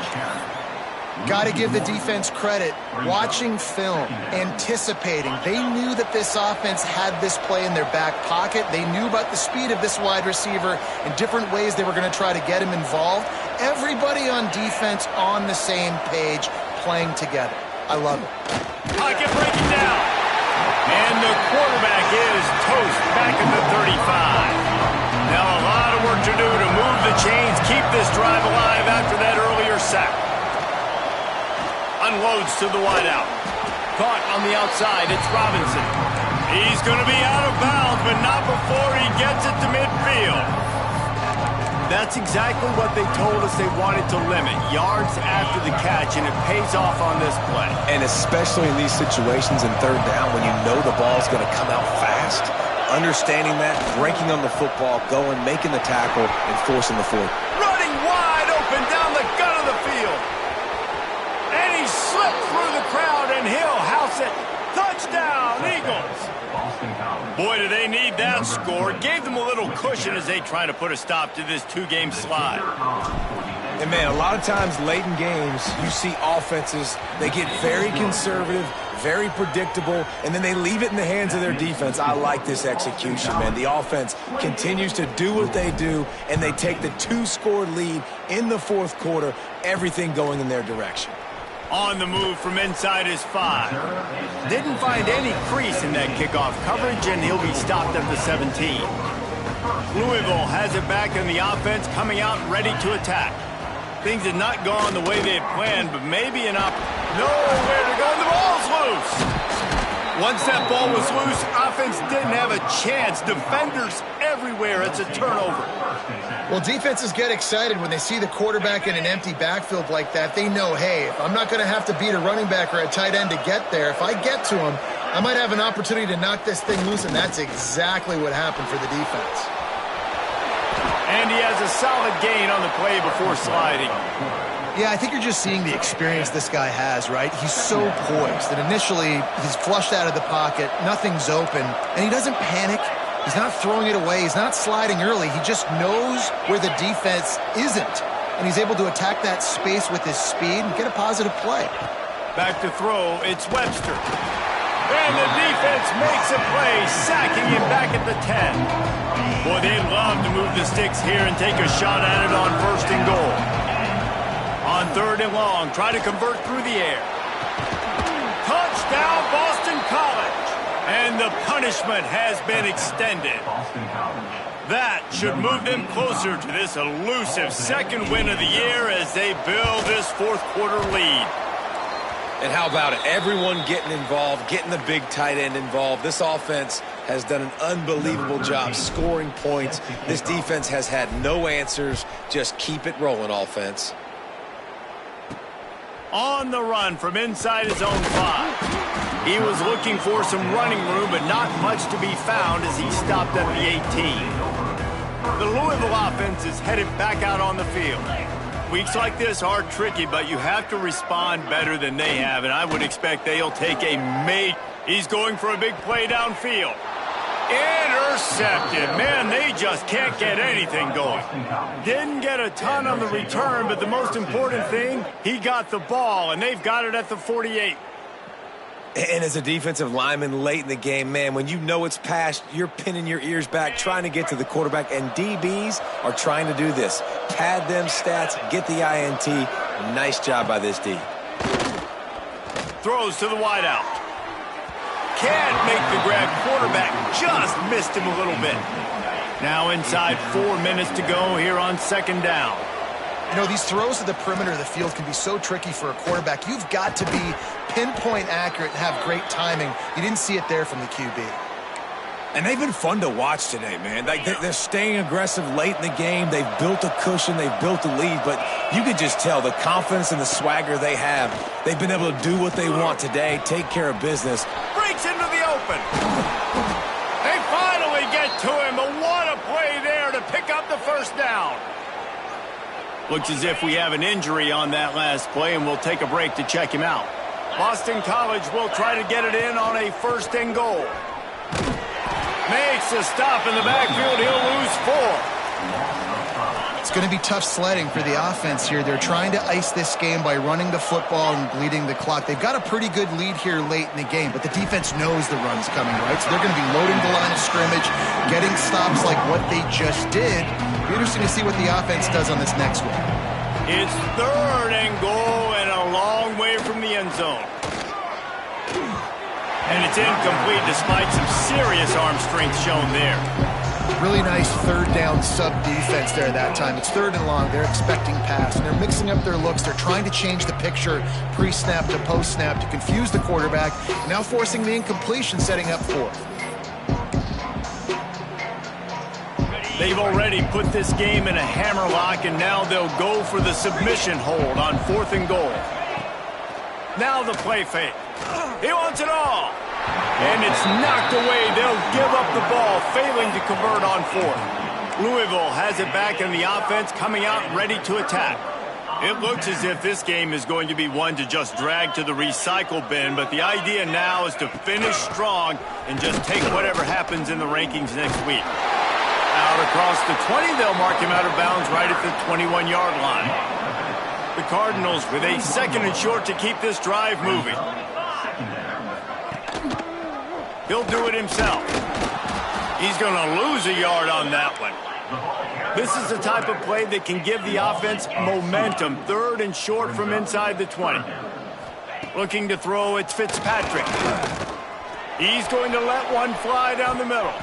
Got to give the defense credit. Watching film, anticipating. They knew that this offense had this play in their back pocket. They knew about the speed of this wide receiver and different ways they were going to try to get him involved. Everybody on defense on the same page, playing together. I love it. Pocket breaking down. And the quarterback is toast back at the 35. Now a lot of work to do to move the chains, keep this drive alive after that earlier sack. Unloads to the wideout. Caught on the outside, it's Robinson. He's going to be out of bounds, but not before he gets it to midfield. That's exactly what they told us they wanted to limit. Yards after the catch, and it pays off on this play. And especially in these situations in 3rd down when you know the ball's going to come out fast, understanding that, breaking on the football, going, making the tackle, and forcing the 4th. Running wide open down the gut of the field. And he slipped through the crowd, and he'll house it. Touchdown, Eagles. Boy, do they need that score. Gave them a little cushion as they try to put a stop to this 2-game slide. And, man, a lot of times late in games, you see offenses, they get very conservative, very predictable, and then they leave it in the hands of their defense. I like this execution, man. The offense continues to do what they do, and they take the 2-score lead in the 4th quarter, everything going in their direction. On the move from inside his 5. Didn't find any crease in that kickoff coverage, and he'll be stopped at the 17. Louisville has it back in the offense, coming out ready to attack. Things had not gone the way they had planned, but maybe nowhere to go, and the ball's loose. Once that ball was loose, offense didn't have a chance. Defenders everywhere. It's a turnover. Well, defenses get excited when they see the quarterback in an empty backfield like that. They know, hey, if I'm not going to have to beat a running back or a tight end to get there, if I get to him, I might have an opportunity to knock this thing loose, and that's exactly what happened for the defense. And he has a solid gain on the play before sliding. Yeah, I think you're just seeing the experience this guy has, right? He's so poised that initially he's flushed out of the pocket, nothing's open, and he doesn't panic. He's not throwing it away. He's not sliding early. He just knows where the defense isn't, and he's able to attack that space with his speed and get a positive play. Back to throw, it's Webster. And the defense makes a play, sacking him back at the 10. Boy, they'd love to move the sticks here and take a shot at it on 1st and goal. On 3rd and long, try to convert through the air. Touchdown, Boston College. And the punishment has been extended. That should move them closer to this elusive 2nd win of the year as they build this 4th quarter lead. And how about it? Everyone getting involved, getting the big tight end involved. This offense has done an unbelievable job scoring points. This defense has had no answers. Just keep it rolling, offense. On the run from inside his own 5. He was looking for some running room, but not much to be found as he stopped at the 18. The Louisville offense is headed back out on the field. Weeks like this are tricky, but you have to respond better than they have, and I would expect they'll take a mate. He's going for a big play downfield. Intercepted. Man, they just can't get anything going. Didn't get a ton on the return, but the most important thing, he got the ball, and they've got it at the 48. And as a defensive lineman late in the game, man, when you know it's past, you're pinning your ears back, trying to get to the quarterback, and DBs are trying to do this. Pad them stats, get the INT. Nice job by this D. Throws to the wideout. Can't make the grab. Quarterback just missed him a little bit. Now inside 4 minutes to go here on 2nd down. You know, these throws to the perimeter of the field can be so tricky for a quarterback. You've got to be pinpoint accurate and have great timing. You didn't see it there from the QB. And they've been fun to watch today, man. They're staying aggressive late in the game. They've built a cushion. They've built a lead. But you can just tell the confidence and the swagger they have. They've been able to do what they want today, take care of business. Breaks into the open. They finally get to him. But what a play there to pick up the 1st down. Looks as if we have an injury on that last play, and we'll take a break to check him out. Boston College will try to get it in on a 1st and goal. Makes a stop in the backfield. He'll lose 4. It's going to be tough sledding for the offense here. They're trying to ice this game by running the football and bleeding the clock. They've got a pretty good lead here late in the game, but the defense knows the run's coming, right? So they're going to be loading the line of scrimmage, getting stops like what they just did. It'll be interesting to see what the offense does on this next one. It's 3rd and goal and a long way from the end zone. And it's incomplete despite some serious arm strength shown there. Really nice 3rd down sub-defense there that time. It's 3rd and long. They're expecting pass, and they're mixing up their looks. They're trying to change the picture pre-snap to post-snap to confuse the quarterback, now forcing the incompletion, setting up 4th. They've already put this game in a hammerlock, and now they'll go for the submission hold on 4th and goal. Now the play fake. He wants it all. And it's knocked away. They'll give up the ball, failing to convert on 4th. Louisville has it back in the offense, coming out ready to attack. It looks as if this game is going to be one to just drag to the recycle bin, but the idea now is to finish strong and just take whatever happens in the rankings next week. Out across the 20, they'll mark him out of bounds right at the 21-yard line. The Cardinals with a 2nd and short to keep this drive moving. He'll do it himself. He's going to lose a yard on that one. This is the type of play that can give the offense momentum. 3rd and short from inside the 20. Looking to throw, it's Fitzpatrick. He's going to let one fly down the middle.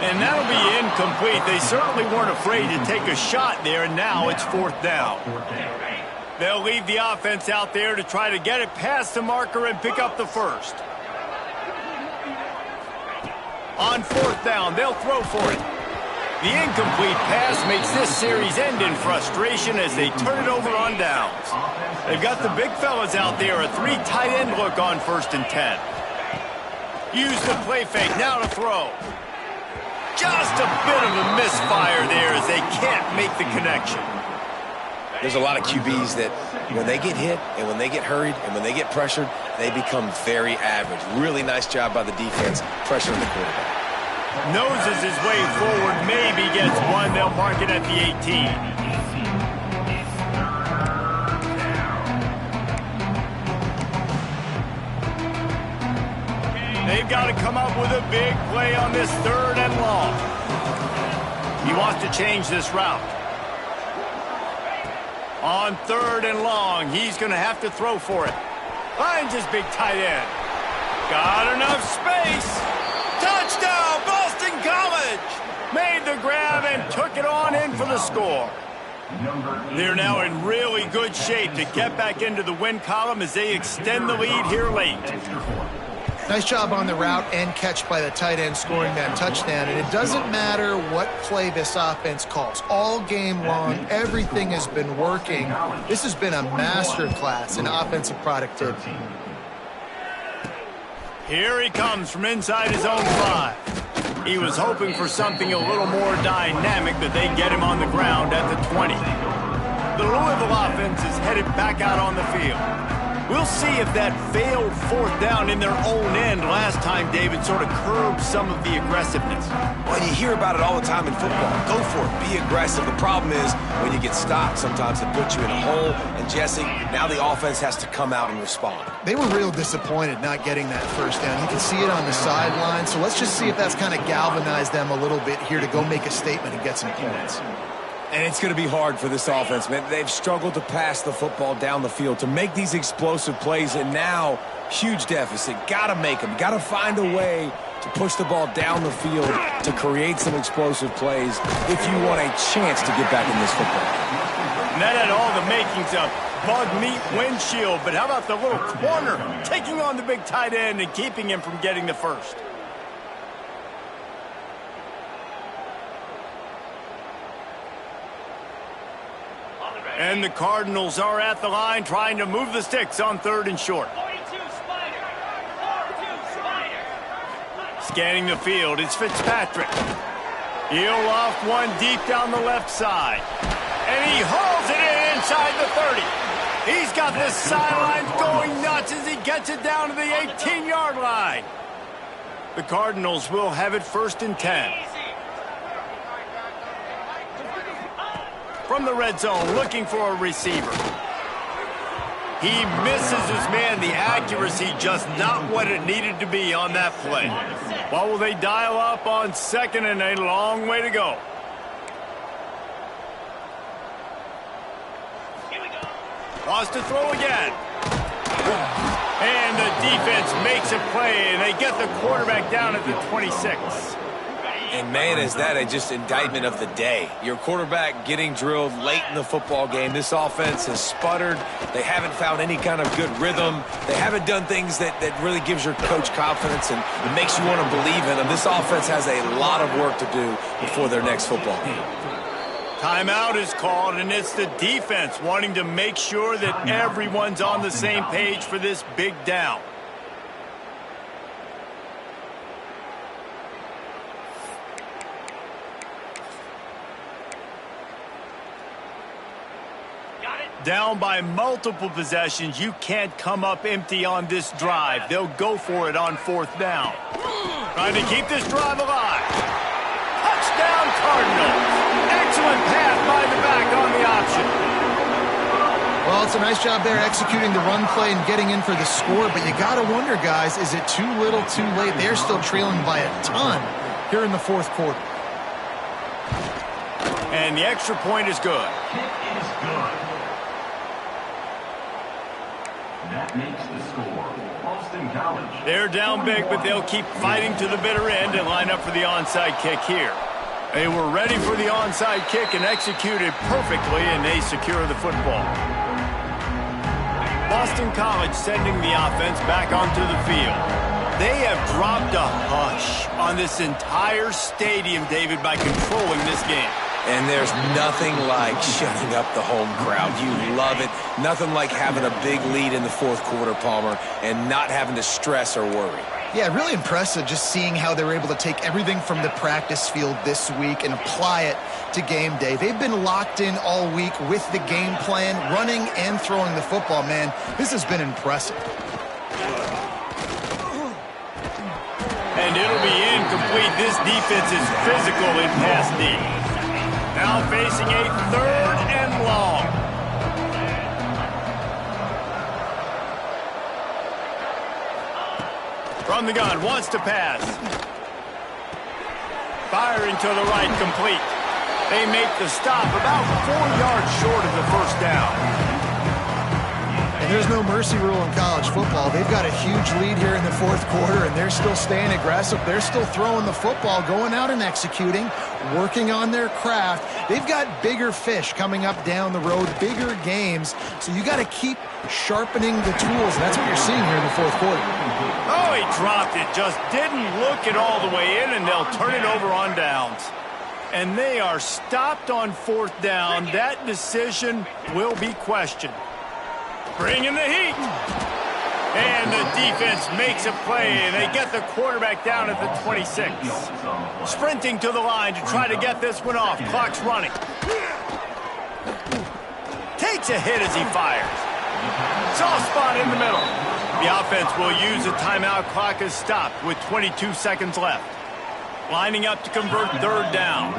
And that'll be incomplete. They certainly weren't afraid to take a shot there, and now it's 4th down. They'll leave the offense out there to try to get it past the marker and pick up the 1st. On fourth down, they'll throw for it. The incomplete pass makes this series end in frustration as they turn it over on downs. They've got the big fellas out there, a 3 tight end look on 1st and 10. Use the play fake, now to throw. Just a bit of a misfire there as they can't make the connection. There's a lot of QBs that when they get hit and when they get hurried and when they get pressured, they become very average. Really nice job by the defense pressuring the quarterback. Noses his way forward, maybe gets one. They'll mark it at the 18. They've got to come up with a big play on this 3rd and long. He wants to change this route. On 3rd and long, he's going to have to throw for it. Finds his big tight end. Got enough space. Touchdown, Boston College! Made the grab and took it on in for the score. They're now in really good shape to get back into the win column as they extend the lead here late. Nice job on the route and catch by the tight end scoring that touchdown. And it doesn't matter what play this offense calls. All game long, everything has been working. This has been a masterclass in offensive productivity. Here he comes from inside his own 5. He was hoping for something a little more dynamic, but they get him on the ground at the 20. The Louisville offense is headed back out on the field. We'll see if that failed 4th down in their own end last time, David, sort of curbed some of the aggressiveness. Well, you hear about it all the time in football. Go for it. Be aggressive. The problem is when you get stopped, sometimes it puts you in a hole. And, Jesse, now the offense has to come out and respond. They were real disappointed not getting that 1st down. You can see it on the sideline. So let's just see if that's kind of galvanized them a little bit here to go make a statement and get some points. And it's going to be hard for this offense, man. They've struggled to pass the football down the field, to make these explosive plays, and now huge deficit. Got to make them. Got to find a way to push the ball down the field to create some explosive plays if you want a chance to get back in this football game. And that had all the makings of bug meat windshield, but how about the little corner taking on the big tight end and keeping him from getting the 1st? And the Cardinals are at the line trying to move the sticks on 3rd and short. Scanning the field, it's Fitzpatrick. He'll off one deep down the left side. And he hauls it in inside the 30. He's got this sideline going nuts as he gets it down to the 18-yard line. The Cardinals will have it 1st and 10. From the red zone, looking for a receiver. He misses his man. The accuracy just not what it needed to be on that play. Well, will they dial up on 2nd and a long way to go? Wants to throw again. And the defense makes a play, and they get the quarterback down at the 26. And, man, is that just indictment of the day. Your quarterback getting drilled late in the football game. This offense has sputtered. They haven't found any kind of good rhythm. They haven't done things that really gives your coach confidence and it makes you want to believe in them. This offense has a lot of work to do before their next football game. Timeout is called, and it's the defense wanting to make sure that everyone's on the same page for this big down. Down by multiple possessions, you can't come up empty on this drive. They'll go for it on 4th down. Trying to keep this drive alive. Touchdown, Cardinals. Excellent pass by the back on the option. Well, it's a nice job there executing the run play and getting in for the score, but you got to wonder, guys, is it too little, too late? They're still trailing by a ton here in the 4th quarter. And the extra point is good. Kick is good. That makes the score. Boston College. They're down big, but they'll keep fighting to the bitter end and line up for the onside kick here. They were ready for the onside kick and executed perfectly, and they secure the football. Boston College sending the offense back onto the field. They have dropped a hush on this entire stadium, David, by controlling this game. And there's nothing like shutting up the home crowd. You love it. Nothing like having a big lead in the fourth quarter, Palmer, and not having to stress or worry. Yeah, really impressive just seeing how they were able to take everything from the practice field this week and apply it to game day. They've been locked in all week with the game plan, running and throwing the football, man. This has been impressive. And it'll be incomplete. This defense is physical in pass D. Now facing a 3rd and long. From the gun, wants to pass. Firing to the right, complete. They make the stop about 4 yards short of the first down. And there's no mercy rule in college football. They've got a huge lead here in the fourth quarter, and they're still staying aggressive. They're still throwing the football, going out and executing, working on their craft. They've got bigger fish coming up down the road, bigger games. So you got to keep sharpening the tools, and that's what you're seeing here in the fourth quarter. Oh, he dropped it. Just didn't look it all the way in, and they'll turn it over on downs. And they are stopped on 4th down. That decision will be questioned. Bringing the heat. And the defense makes a play. They get the quarterback down at the 26. Sprinting to the line to try to get this one off. Clock's running. Takes a hit as he fires. Soft spot in the middle. The offense will use a timeout. Clock is stopped with 22 seconds left. Lining up to convert 3rd down.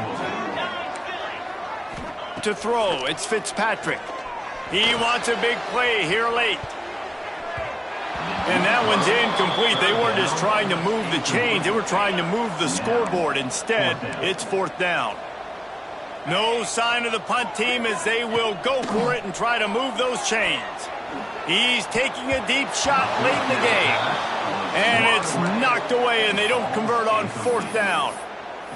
To throw, it's Fitzpatrick. He wants a big play here late. And that one's incomplete. They weren't just trying to move the chains. They were trying to move the scoreboard. Instead, it's 4th down. No sign of the punt team as they will go for it and try to move those chains. He's taking a deep shot late in the game. And it's knocked away, and they don't convert on 4th down.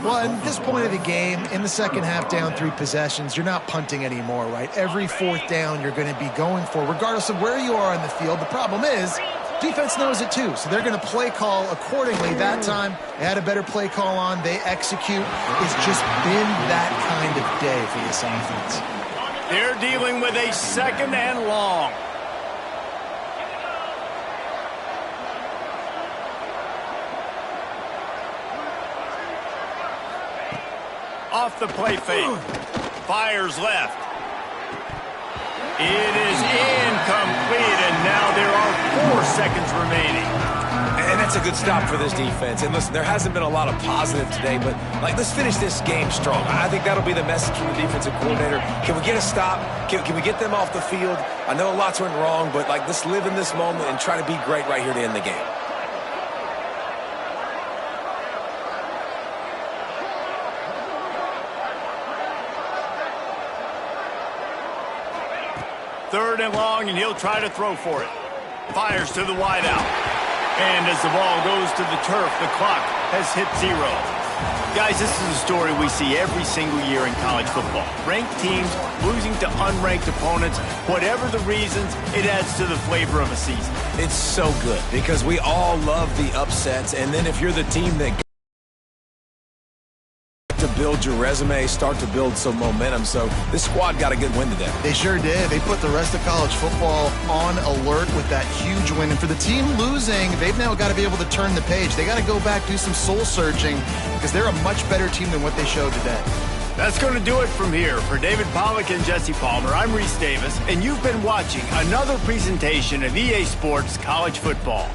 Well, at this point of the game, in the second half, down 3 possessions, you're not punting anymore, right? Every 4th down you're going to be going for, regardless of where you are on the field. The problem is, defense knows it too, so they're going to play call accordingly. That time, they had a better play call on. They execute. It's just been that kind of day for this offense. They're dealing with a 2nd and long. Off the play fake. Fires left. It is incomplete, and now there are 4 seconds remaining. And that's a good stop for this defense. And listen, there hasn't been a lot of positive today, but let's finish this game strong. I think that'll be the message from the defensive coordinator. Can we get a stop? Can we get them off the field? I know lots went wrong, but let's live in this moment and try to be great right here to end the game. Third and long, and he'll try to throw for it. Fires to the wideout. And as the ball goes to the turf, the clock has hit 0. Guys, this is a story we see every single year in college football. Ranked teams losing to unranked opponents. Whatever the reasons, it adds to the flavor of a season. It's so good because we all love the upsets, and then if you're the team that to build your resume, start to build some momentum. So this squad got a good win today. They sure did. They put the rest of college football on alert with that huge win. And for the team losing, they've now got to be able to turn the page. They got to go back, do some soul searching, because they're a much better team than what they showed today. That's going to do it from here. For David Pollack and Jesse Palmer, I'm Reese Davis, and you've been watching another presentation of EA Sports College Football.